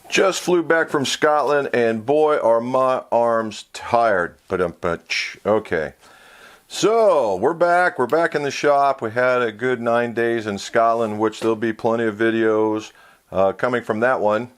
Just flew back from Scotland, and boy, are my arms tired. Okay, so we're back. We're back in the shop. We had a good 9 days in Scotland, which there'll be plenty of videos coming from that one.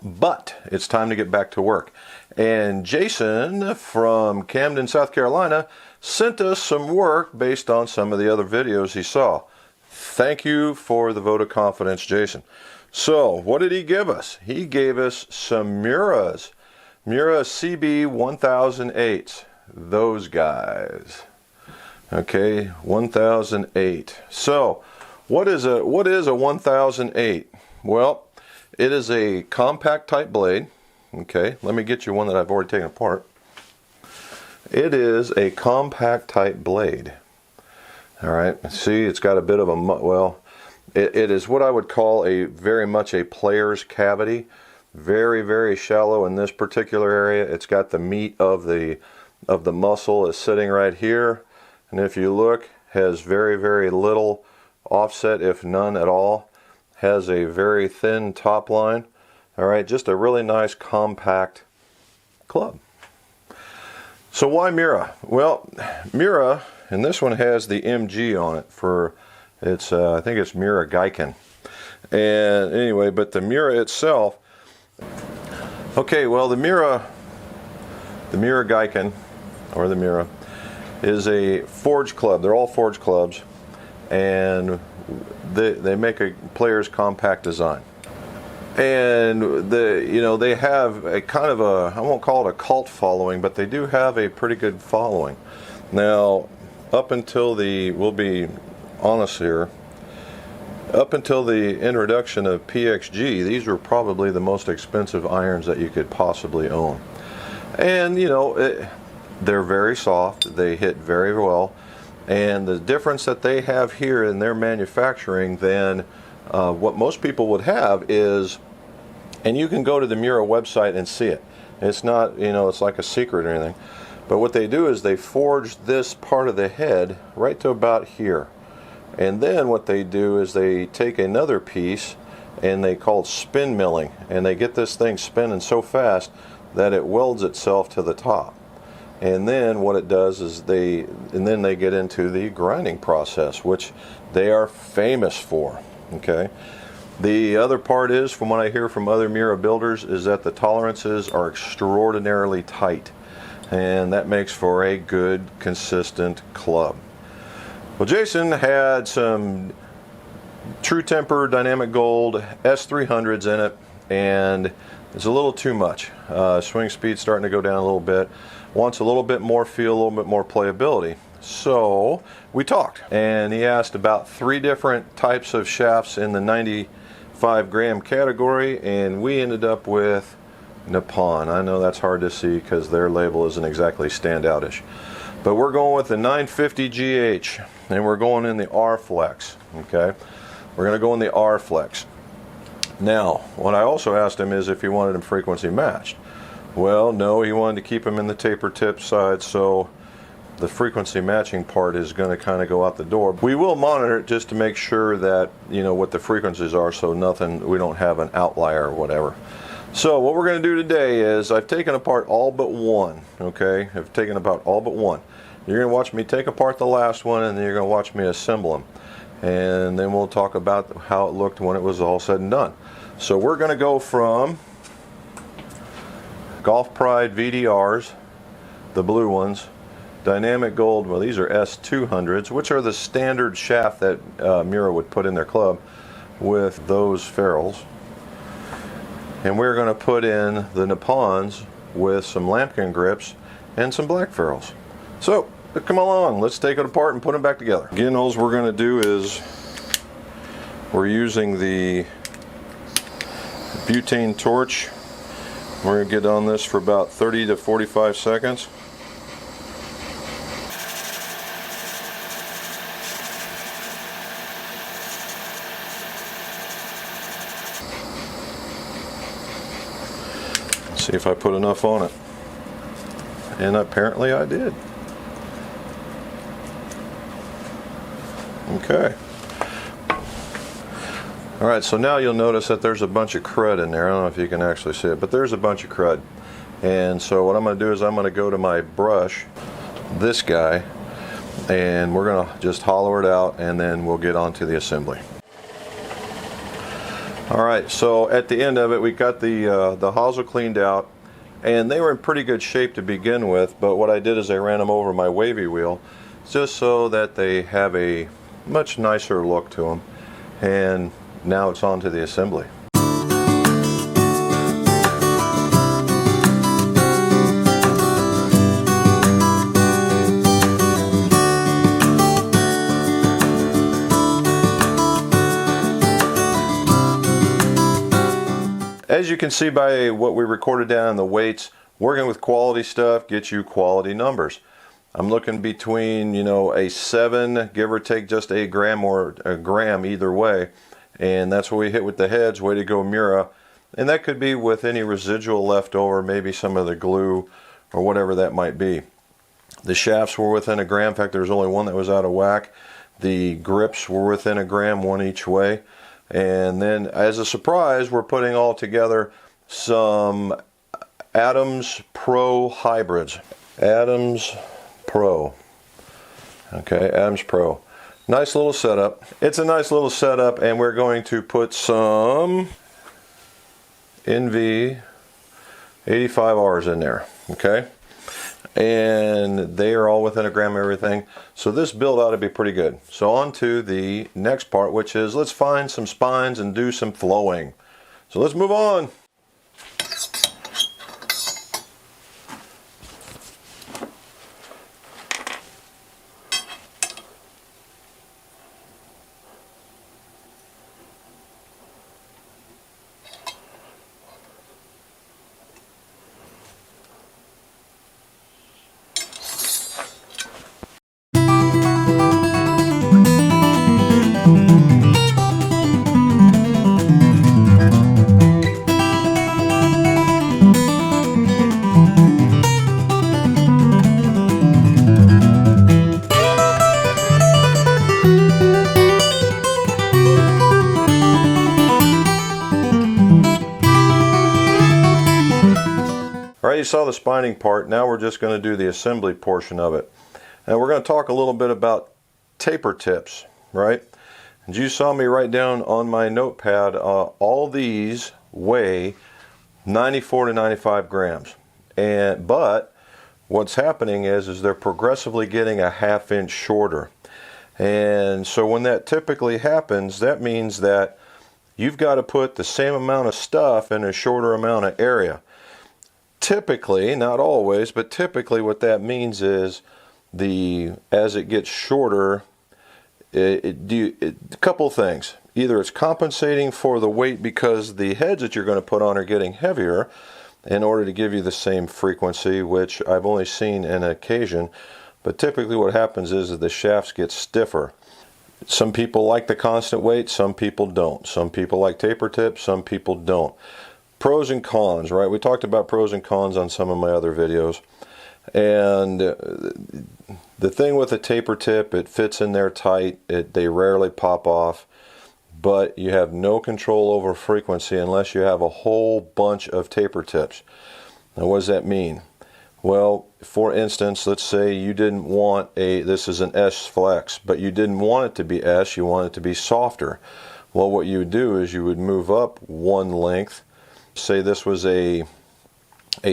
But it's time to get back to work. And Jason from Camden, South Carolina, sent us some work based on some of the other videos he saw. Thank you for the vote of confidence, Jason. So, what did he give us? He gave us some Miuras. Miura CB1008. Those guys. Okay, 1008. So, what is a 1008? Well, it is a compact type blade. Okay, let me get you one that I've already taken apart. It is a compact type blade. All right, see, it's got a bit of a, well, it is what I would call very much a player's cavity. Very, very shallow in this particular area. It's got the meat of the muscle is sitting right here. And if you look, has very, very little offset, if none at all. Has a very thin top line. All right, just a really nice compact club. So why Miura? Well, Miura, and this one has the MG on it for, it's I think it's Miura Gaiken. And anyway, but the Miura itself, okay, well the Miura Gaiken, or the Miura, is a forged club. They're all forged clubs, and they make a player's compact design. And they have a kind of a, I won't call it a cult following, but they do have a pretty good following. Now, up until we'll be honest here, up until the introduction of PXG, these were probably the most expensive irons that you could possibly own. And they're very soft, they hit very well, and the difference that they have here in their manufacturing than what most people would have is, and you can go to the Miura website and see it. It's not, it's like a secret or anything. But what they do is they forge this part of the head right to about here. And then what they do is they take another piece and they call it spin milling. And they get this thing spinning so fast that it welds itself to the top. And then what it does is then they get into the grinding process, which they are famous for. Okay. The other part is, from what I hear from other Miura builders, is that the tolerances are extraordinarily tight, and that makes for a good, consistent club. Well, Jason had some True Temper Dynamic Gold S300s in it, and it's a little too much. Swing speed's starting to go down a little bit. Wants a little bit more feel, a little bit more playability. So we talked, and he asked about 3 different types of shafts in the 95 gram category, and we ended up with Nippon. I know that's hard to see because their label isn't exactly standoutish, but we're going with the 950 GH, and we're going in the R Flex. Okay, we're going to go in the R Flex. Now, what I also asked him is if he wanted them frequency matched. Well, no, he wanted to keep them in the taper tip side, so the frequency matching part is going to kind of go out the door. We will monitor it just to make sure that what the frequencies are, so we don't have an outlier or whatever. So what we're going to do today is I've taken apart all but one. Okay, I've taken apart all but one. You're going to watch me take apart the last one, and then you're going to watch me assemble them, and then we'll talk about how it looked when it was all said and done. So we're going to go from Golf Pride VDRs, the blue ones, Dynamic Gold, well these are S200s, which are the standard shaft that Miura would put in their club with those ferrules. And we're going to put in the Nippons with some Lamkin grips and some black ferrules. So come along, let's take it apart and put them back together. Again, all we're going to do is we're using the butane torch. We're going to get on this for about 30 to 45 seconds. See if I put enough on it. And apparently I did. Okay. Alright, so now you'll notice that there's a bunch of crud in there. I don't know if you can actually see it, but there's a bunch of crud. And so what I'm going to do is I'm going to go to my brush, this guy, and we're going to just hollow it out, and then we'll get on to the assembly. Alright, so at the end of it we got the hosel cleaned out, and they were in pretty good shape to begin with, but what I did is I ran them over my wavy wheel just so that they have a much nicer look to them. And now it's on to the assembly. As you can see by what we recorded down in the weights, working with quality stuff gets you quality numbers. I'm looking between, you know, a 7, give or take just a gram or a gram either way. And that's what we hit with the heads. Way to go, Miura. And that could be with any residual left over, maybe some of the glue or whatever that might be. The shafts were within a gram. In fact, there was only one that was out of whack. The grips were within a gram, one each way. And then as a surprise, we're putting all together some Adams Pro hybrids. Adams Pro. Okay, Adams Pro. Nice little setup. It's a nice little setup, and we're going to put some NV 85Rs in there. Okay, and they are all within a gram of everything. So this build ought to be pretty good. So on to the next part, which is let's find some spines and do some flowing. So let's move on. Alright, you saw the spining part. Now we're just going to do the assembly portion of it. And we're going to talk a little bit about taper tips, right? And you saw me write down on my notepad, all these weigh 94 to 95 grams. But what's happening is they're progressively getting a ½ inch shorter. And so when that typically happens, that means that you've got to put the same amount of stuff in a shorter amount of area. Typically, not always, but typically what that means is as it gets shorter, a couple things. Either it's compensating for the weight because the heads that you're going to put on are getting heavier in order to give you the same frequency, which I've only seen an occasion, but typically what happens is that the shafts get stiffer. Some people like the constant weight, some people don't. Some people like taper tips, some people don't. Pros and cons, right? We talked about pros and cons on some of my other videos. And the thing with a taper tip, it fits in there tight. They rarely pop off. But you have no control over frequency unless you have a whole bunch of taper tips. Now what does that mean? Well, for instance, let's say you didn't want this is an S flex, but you didn't want it to be S, you want it to be softer. Well, what you would do is you would move up one length. Say this was a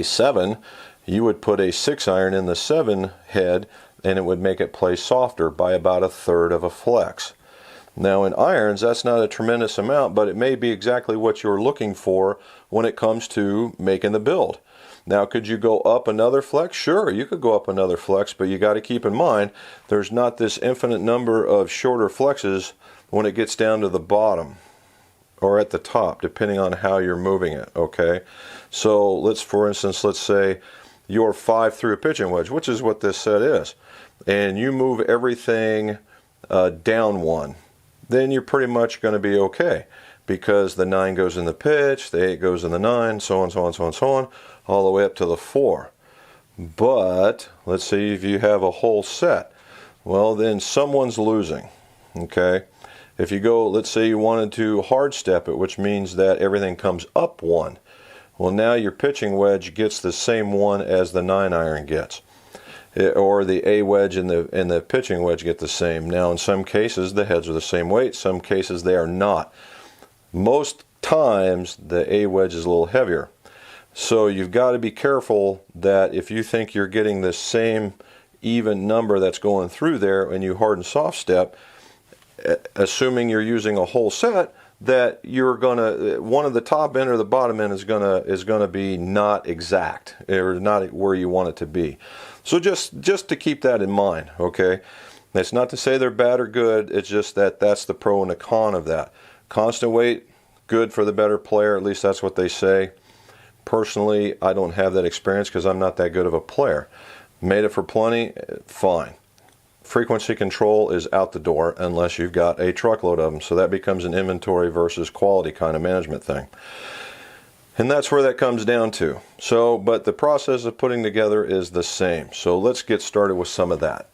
7, you would put a 6 iron in the 7 head and it would make it play softer by about 1/3 of a flex. Now in irons, that's not a tremendous amount, but it may be exactly what you're looking for when it comes to making the build. Now could you go up another flex? Sure, you could go up another flex, but you got to keep in mind there's not this infinite number of shorter flexes when it gets down to the bottom or at the top, depending on how you're moving it, okay? So for instance, let's say you're 5 through a pitching wedge, which is what this set is, and you move everything down one, then you're pretty much going to be okay, because the 9 goes in the pitch, the 8 goes in the 9, so on, so on, so on, so on, all the way up to the 4. But let's say if you have a whole set, well then someone's losing, okay? If you go, let's say you wanted to hard step it, which means that everything comes up 1. Well, now your pitching wedge gets the same 1 as the 9-iron gets. Or the A wedge and the pitching wedge get the same. Now, in some cases, the heads are the same weight. Some cases, they are not. Most times, the A wedge is a little heavier. So you've got to be careful that if you think you're getting the same even number that's going through there and you hard and soft step, assuming you're using a whole set, that you're gonna, one of the top end or the bottom end is gonna be not exact, or not where you want it to be. So just to keep that in mind, okay? That's not to say they're bad or good, it's just that that's the pro and the con of that. Constant weight, good for the better player, at least that's what they say. Personally, I don't have that experience because I'm not that good of a player. Made it for plenty, fine. Frequency control is out the door unless you've got a truckload of them. So that becomes an inventory versus quality kind of management thing. And that's where that comes down to. So, but the process of putting together is the same. So let's get started with some of that.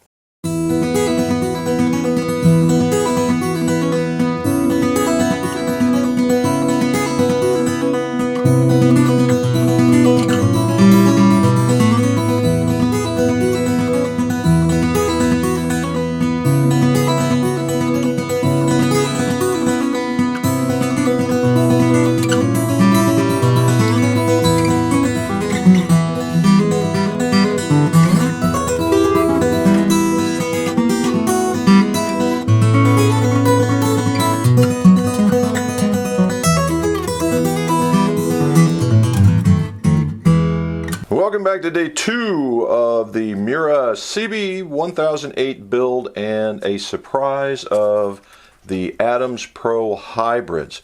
Welcome back to day 2 of the Miura CB1008 build and a surprise of the Adams Pro hybrids.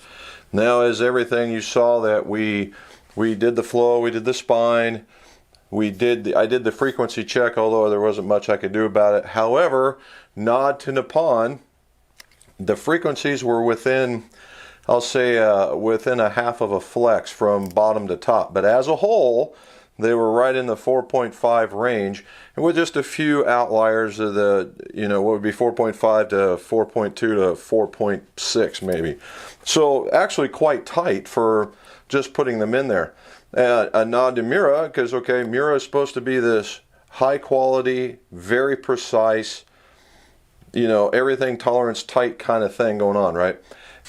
Now, as everything you saw that we did the flow, we did the spine, I did the frequency check, although there wasn't much I could do about it. However, nod to Nippon, the frequencies were within, I'll say, within a half of a flex from bottom to top. But as a whole, they were right in the 4.5 range, and with just a few outliers of the, what would be 4.5 to 4.2 to 4.6 maybe. So actually quite tight for just putting them in there. A nod to Miura, because okay, Miura is supposed to be this high quality, very precise, everything tolerance tight kind of thing going on, right?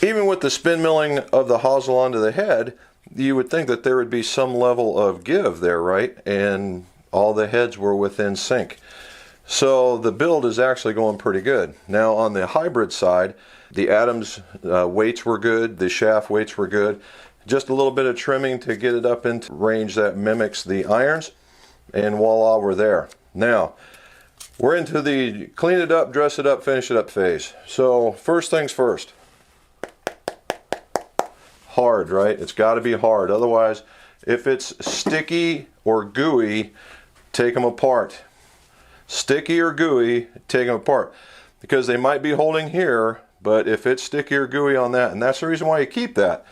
Even with the spin milling of the hosel onto the head, you would think that there would be some level of give there, right? And all the heads were within sync. So the build is actually going pretty good. Now on the hybrid side, the Adams weights were good, the shaft weights were good. Just a little bit of trimming to get it up into range that mimics the irons, and voila, we're there. Now, we're into the clean it up, dress it up, finish it up phase. So first things first. Hard, right? It's got to be hard. Otherwise, if it's sticky or gooey, take them apart. Sticky or gooey, take them apart. Because they might be holding here, but if it's sticky or gooey on that, and that's the reason why you keep that,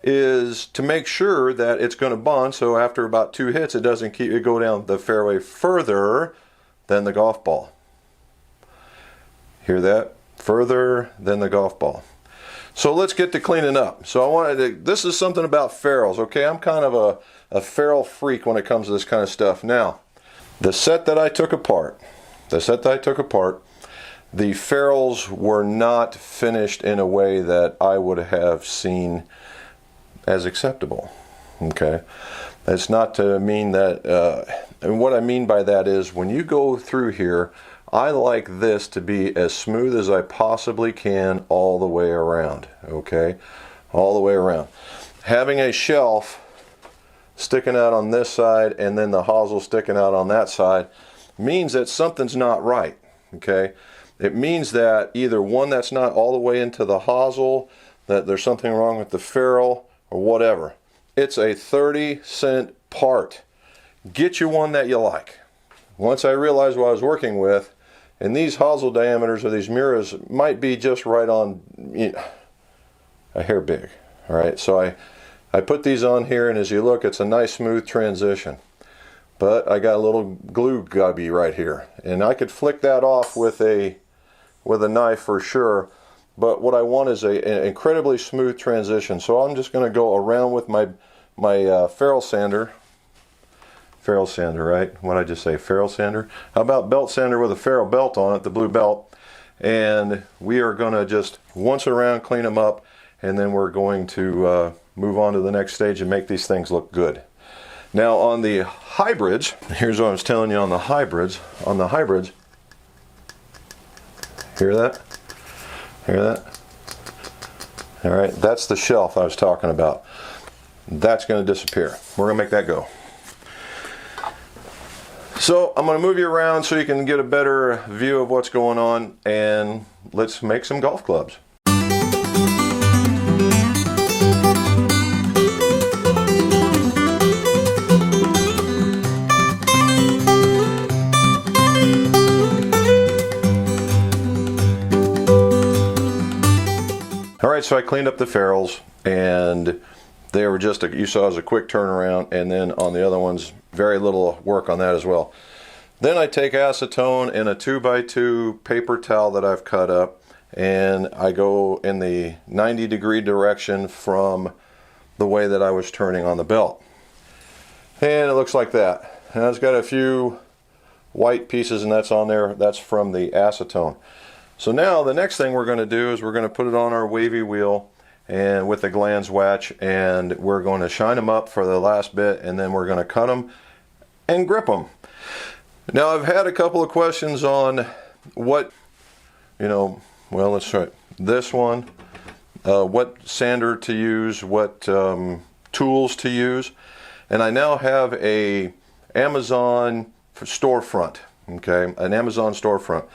is to make sure that it's going to bond, so after about 2 hits, it doesn't keep it go down the fairway further than the golf ball. Hear that? Further than the golf ball. So let's get to cleaning up. So I wanted to, this is something about ferrules, okay? I'm kind of a ferrule freak when it comes to this kind of stuff. Now, the set that I took apart, the ferrules were not finished in a way that I would have seen as acceptable, okay? That's not to mean that, and what I mean by that is when you go through here, I like this to be as smooth as I possibly can all the way around, okay? All the way around. Having a shelf sticking out on this side and then the hosel sticking out on that side means that something's not right, okay? It means that either one, that's not all the way into the hosel, that there's something wrong with the ferrule, or whatever. It's a 30-cent part. Get you one that you like. Once I realized what I was working with, and these hosel diameters of these Miuras might be just right on a hair big. All right, so I put these on here, and as you look, it's a nice smooth transition. But I got a little glue gubby right here, and I could flick that off with a knife for sure. but what I want is an incredibly smooth transition. So I'm just going to go around with my ferrule sander. Ferrule sander, right? What did I just say? Ferrule sander? How about belt sander with a ferrule belt on it, the blue belt? And we are going to just once around, clean them up, and then we're going to move on to the next stage and make these things look good. Now on the hybrids, here's what I was telling you on the hybrids. On the hybrids, hear that? Hear that? All right, that's the shelf I was talking about. That's going to disappear. We're going to make that go. So I'm going to move you around so you can get a better view of what's going on, and let's make some golf clubs. All right, so I cleaned up the ferrules, and they were just, you saw it was a quick turnaround, and then on the other ones, very little work on that as well. Then I take acetone in a 2x2 paper towel that I've cut up, and I go in the 90-degree direction from the way that I was turning on the belt. And it looks like that. And it's got a few white pieces, and that's on there. That's from the acetone. So now the next thing we're going to do is we're going to put it on our wavy wheel and with the glands watch, and we're going to shine them up for the last bit, and then we're going to cut them and grip them. Now I've had a couple of questions on what, well, let's try this one, what sander to use, what tools to use, and I now have a Amazon storefront, okay, an Amazon storefront.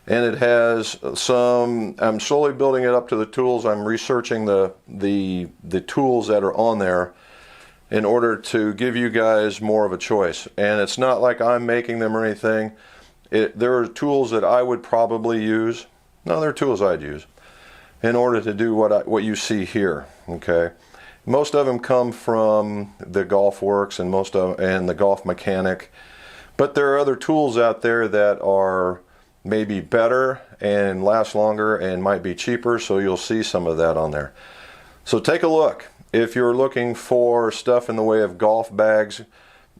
And it has some, I'm slowly building it up to the tools. I'm researching the tools that are on there in order to give you guys more of a choice. And it's not like I'm making them or anything. There are tools that I would probably use. No, they're tools I'd use in order to do what you see here, okay? Most of them come from the Golf Works and and the Golf Mechanic. But there are other tools out there that are maybe better and last longer and might be cheaper, so you'll see some of that on there. So take a look. If you're looking for stuff in the way of golf bags,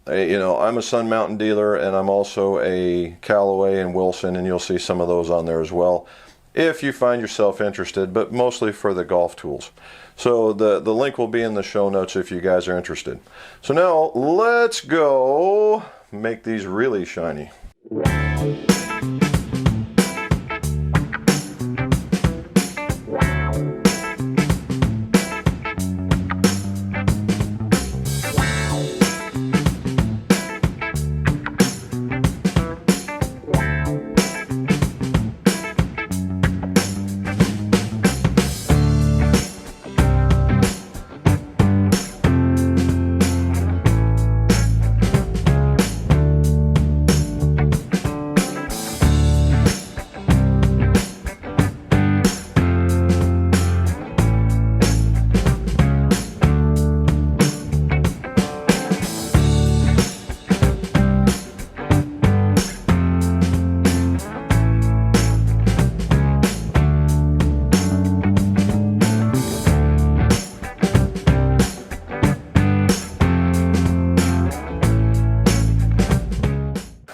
I'm a Sun Mountain dealer, and I'm also a Callaway and Wilson, and you'll see some of those on there as well if you find yourself interested, but mostly for the golf tools. So the link will be in the show notes if you guys are interested. So now let's go make these really shiny.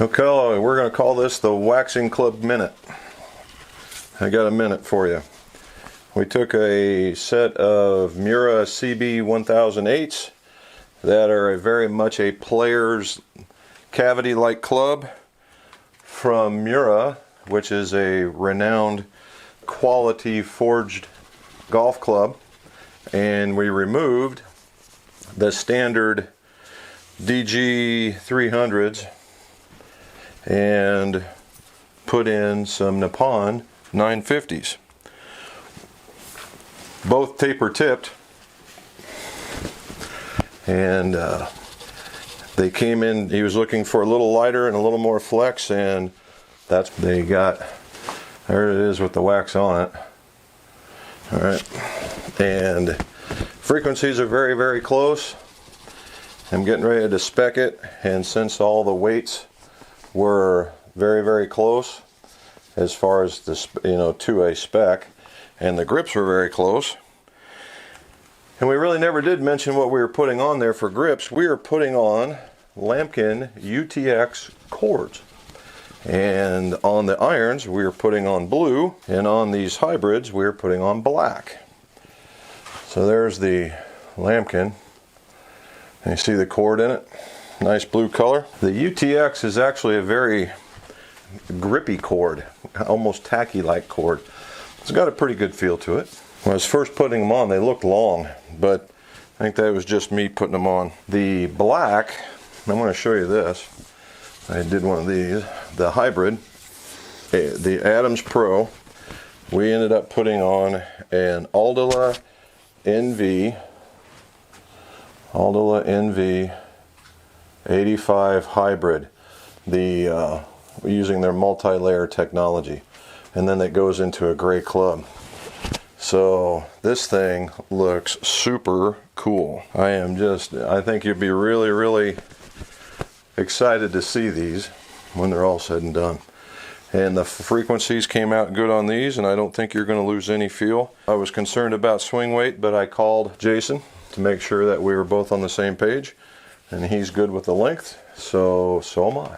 Okay, we're going to call this the Waxing Club Minute. I got a minute for you. We took a set of Miura CB1008s that are very much a player's cavity-like club from Miura, which is a renowned quality forged golf club, and we removed the standard DG 300s and put in some Nippon 950s. Both taper tipped, and they came in. He was looking for a little lighter and a little more flex, and that's what they got. There it is with the wax on it. All right, and frequencies are very, very close. I'm getting ready to spec it, and since all the weights were very, very close as far as this, to a spec, and the grips were very close. And we really never did mention what we were putting on there for grips. We are putting on Lamkin UTX cords. And on the irons, we are putting on blue, and on these hybrids, we are putting on black. So there's the Lamkin. And you see the cord in it? Nice blue color. The UTX is actually a very grippy cord, almost tacky-like cord. It's got a pretty good feel to it. When I was first putting them on, they looked long, but I think that was just me putting them on. The black, I'm going to show you this. I did one of these, the hybrid, the Adams Pro. We ended up putting on an aldila NV 85 hybrid, using their multi-layer technology, and then it goes into a gray club. So this thing looks super cool. I think you'd be really excited to see these when they're all said and done. And the frequencies came out good on these, and I don't think you're going to lose any feel. I was concerned about swing weight, but I called Jason to make sure that we were both on the same page, and he's good with the length, so am I.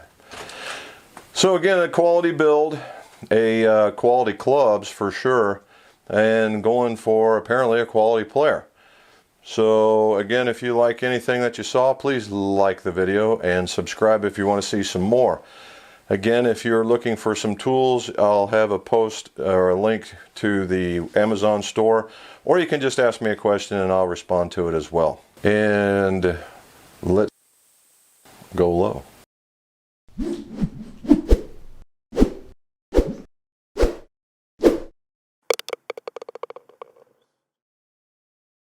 So again, a quality build, quality clubs for sure, and going for apparently a quality player. So again, if you like anything that you saw, please like the video and subscribe if you want to see some more. Again, if you're looking for some tools, I'll have a post or a link to the Amazon store, or you can just ask me a question and I'll respond to it as well. And let's go low.